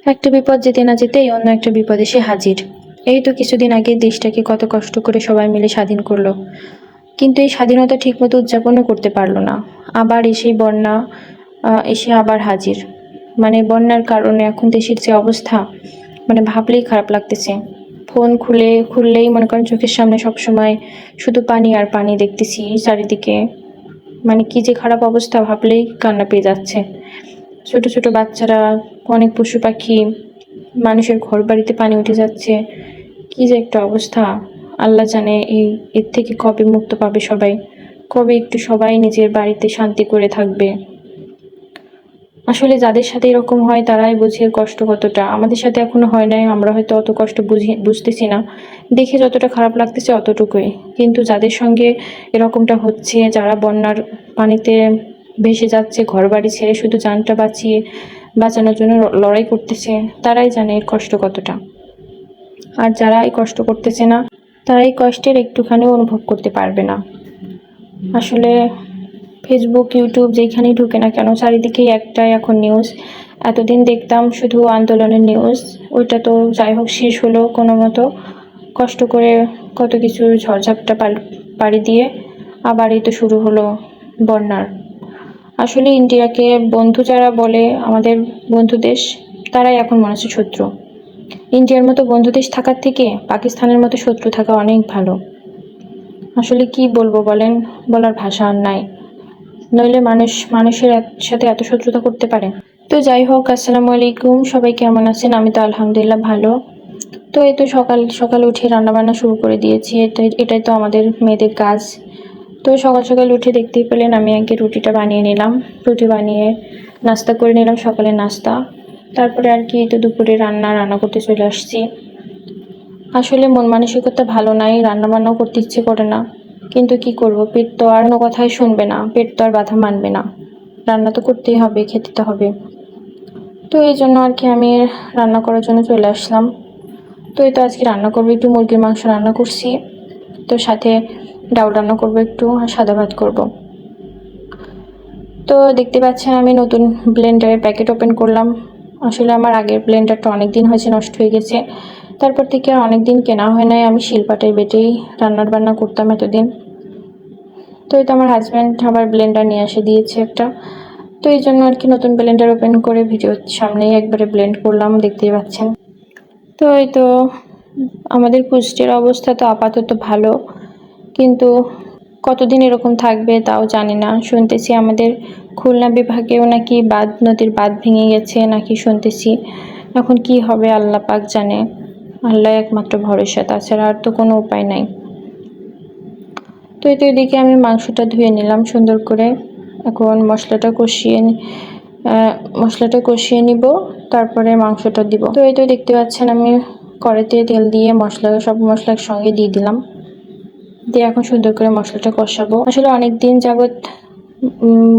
একটা বিপদ যেতে না যেতেই অন্য একটা বিপদ এসে হাজির। এই তো কিছুদিন আগে দেশটাকে কত কষ্ট করে সবাই মিলে স্বাধীন করলো, কিন্তু এই স্বাধীনতা ঠিকমতো উদযাপনও করতে পারলো না। আবার এসেই বন্যা, এসে আবার হাজির। মানে বন্যার কারণে এখন দেশের যে অবস্থা, মানে ভাবলেই খারাপ লাগতেছে। ফোন খুললেই মনে করেন চোখের সামনে সবসময় শুধু পানি আর পানি দেখতেছি চারিদিকে। মানে কি যে খারাপ অবস্থা, ভাবলেই কান্না পেয়ে যাচ্ছে। ছোট ছোট বাচ্চারা, অনেক পশু পাখি, মানুষের ঘর বাড়িতে পানি উঠে যাচ্ছে। কি যে একটা অবস্থা, আল্লাহ জানে এর থেকে কবে মুক্ত পাবে সবাই, কবে একটু সবাই নিজের বাড়িতে শান্তি করে থাকবে। আসলে যাদের সাথে এরকম হয় তারাই বুঝে এর কষ্ট কতটা। আমাদের সাথে এখনো হয় নাই, আমরা হয়তো অত কষ্ট বুঝতেছি না, দেখে যতটা খারাপ লাগতেছে অতটুকুই। কিন্তু যাদের সঙ্গে এরকমটা হচ্ছে, যারা বন্যার পানিতে ভেসে যাচ্ছে, ঘর বাড়ি ছেড়ে শুধু জানটা বাঁচানোর জন্য লড়াই করতেছে, তারাই জানে এর কষ্ট কতটা। আর যারা এই কষ্ট করতেছে না, তারা এই কষ্টের একটুখানিও অনুভব করতে পারবে না। আসলে ফেসবুক, ইউটিউব যেখানেই ঢুকে না কেন, চারিদিকেই একটাই এখন নিউজ। এতদিন দেখতাম শুধু আন্দোলনের নিউজ, ওইটা তো যাই হোক শেষ হলো কোনো মতো, কষ্ট করে কত কিছু ঝড়ঝাপটা পাড়ি দিয়ে আবার এই তো শুরু হলো বন্যার। আসলে ইন্ডিয়াকে বন্ধু যারা বলে, আমাদের বন্ধু দেশ, তারাই এখন মনে হচ্ছে শত্রু। ইন্ডিয়ার মতো বন্ধু দেশ থাকার থেকে পাকিস্তানের মতো শত্রু থাকা অনেক ভালো। আসলে কি বলবো বলেন, বলার ভাষা আর নাই। নইলে মানুষের সাথে এত শত্রুতা করতে পারে? তো যাই হোক, আসসালামু আলাইকুম, সবাই কেমন আছেন? আমি তো আলহামদুলিল্লাহ ভালো। তো এই তো সকাল সকাল উঠে রান্না বান্না শুরু করে দিয়েছি, এটাই তো আমাদের মেয়েদের কাজ। তো সকাল সকাল উঠে দেখতেই পেলেন আমি আগে রুটিটা বানিয়ে নিলাম। রুটি বানিয়ে নাস্তা করে নিলাম, সকালের নাস্তা। তারপরে আর কি, তো দুপুরে রান্না করতে চলে আসছি। আসলে মন মানসিকতা ভালো নাই, রান্না বান্নাও করতে ইচ্ছে করে না, কিন্তু কি করব, পেট তো আর কোনো কথাই শুনবে না, পেট তো আর বাধা মানবে না। রান্না তো করতেই হবে, খেতে তো হবে। তো এই জন্য আর কি আমি রান্না করার জন্য চলে আসলাম। তো এই তো আজকে রান্না করবো, একটু মুরগির মাংস রান্না করছি, তো সাথে ডাল রান্না করবো একটু, আর সাদা ভাত করব। তো দেখতে পাচ্ছেন আমি নতুন ব্লেন্ডারের প্যাকেট ওপেন করলাম। আসলে আমার আগের ব্লেন্ডারটা অনেক দিন হয়েছে নষ্ট হয়ে গেছে, তারপর থেকে আর অনেক দিন কেনা হয় নাই। আমি শিলপাটায় বেটেই রান্নার বান্না করতাম এতদিন। তো এই তো আমার হাজব্যান্ড আবার ব্লেন্ডার নিয়ে এসে দিয়েছে একটা, তো এই জন্য আর কি নতুন ব্লেন্ডার ওপেন করে ভিডিওর সামনেই একবারে ব্লেন্ড করলাম, দেখতেই পাচ্ছেন। তো এই তো আমাদের কুষ্টির অবস্থা তো আপাতত ভালো, কিন্তু কতদিন এরকম থাকবে তাও জানি না। শুনতেছি আমাদের খুলনা বিভাগেও নাকি নদীর বাঁধ ভেঙে গেছে নাকি শুনতেছি। এখন কি হবে আল্লাহ পাক জানে, আল্লাহ একমাত্র ভরসা, তাছাড়া আর তো কোনো উপায় নাই। তো এদিকে আমি মাংসটা ধুয়ে নিলাম সুন্দর করে। এখন মশলাটা কষিয়ে নিব, তারপরে মাংসটা দিব। তো এই তো দেখতে পাচ্ছেন আমি কড়াইতে তেল দিয়ে সব মশলা একসঙ্গে দিয়ে দিলাম, দিয়ে এখন সুন্দর করে মশলাটা কষাবো। আসলে অনেক দিন যাবৎ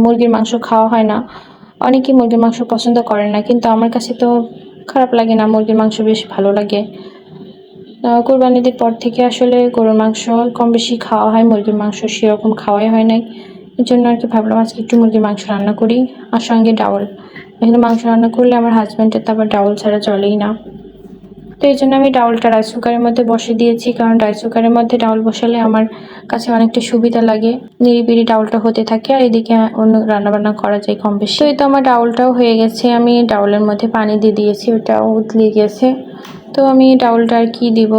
মুরগির মাংস খাওয়া হয় না, অনেকেই মুরগির মাংস পছন্দ করে না, কিন্তু আমার কাছে তো খারাপ লাগে না, মুরগির মাংস বেশ ভালো লাগে। কোরবানির ঈদের পর থেকে আসলে গরুর মাংস কম বেশি খাওয়া হয়, মুরগির মাংস সেরকম খাওয়াই হয় নাই। এর জন্য আর কি ভাবলাম আজকে একটু মুরগির মাংস রান্না করি, আর সঙ্গে ডাউল। এখানে মাংস রান্না করলে আমার হাজব্যান্ডের তো আবার ডাউল ছাড়া চলেই না। তো এই জন্য আমি ডাউলটা রাইস কুকারের মধ্যে বসে দিয়েছি, কারণ রাইস কুকারের মধ্যে ডাউল বসালে আমার কাছে অনেকটা সুবিধা লাগে, নিরিবিরি ডাউলটা হতে থাকে, আর এদিকে অন্য রান্নাবান্না করা যায় কম বেশি। তো এই তো আমার ডাউলটাও হয়ে গেছে, আমি ডাউলের মধ্যে পানি দিয়ে দিয়েছি, ওটাও উতলে গেছে। তো আমি ডাউলটা আর কি দিব,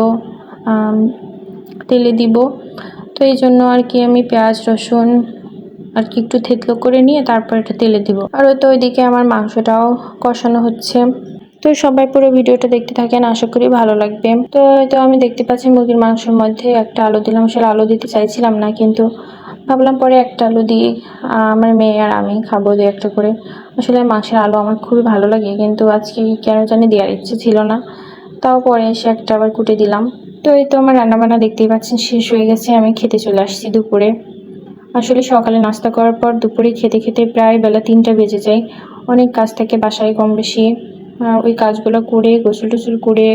তেলে দিব। তো এই জন্য আর কি আমি পেঁয়াজ রসুন আর কি একটু থেতলো করে নিয়ে তারপর এটা তেলে দিব। আর ওই তো ওইদিকে আমার মাংসটাও কষানো হচ্ছে। তো সবাই পুরো ভিডিওটা দেখতে থাকেন, আশা করি ভালো লাগবে। তো আমি দেখতে পাচ্ছি মুরগির মাংসের মধ্যে একটা আলু দিলাম। আসলে আলু দিতে চাইছিলাম না, কিন্তু ভাবলাম পরে একটা আলু দিই, আমার মেয়ে আর আমি খাবো দু একটা করে। আসলে মাংসের আলু আমার খুবই ভালো লাগে, কিন্তু আজকে কেন জানি দেওয়ার ইচ্ছে ছিল না, তাও পরে এসে একটা আবার কুটে দিলাম। তো এই তো আমার রান্নাবান্না দেখতেই পাচ্ছেন শেষ হয়ে গেছে, আমি খেতে চলে আসছি দুপুরে। আসলে সকালে নাস্তা করার পর দুপুরে খেতে খেতে প্রায় বেলা 3টা বেজে যায়। অনেক কাজ থাকে বাসায় কম বেশি, ওই কাজগুলো করে গোসল টোসল করে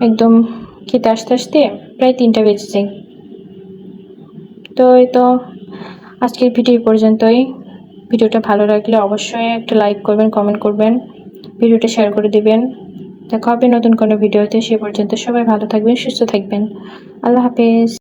একদম খেতে আসতে প্রায় 3টা বেজে যায়। তো এই তো আজকের ভিডিও পর্যন্তই। ভিডিওটা ভালো লাগলে অবশ্যই একটা লাইক করবেন, কমেন্ট করবেন। ভিডিওটা শেয়ার করে দিবেন। দেখা হবে নতুন কোনো ভিডিওতে। সে পর্যন্ত সবাই ভালো থাকবেন, সুস্থ থাকবেন। আল্লাহ হাফেজ।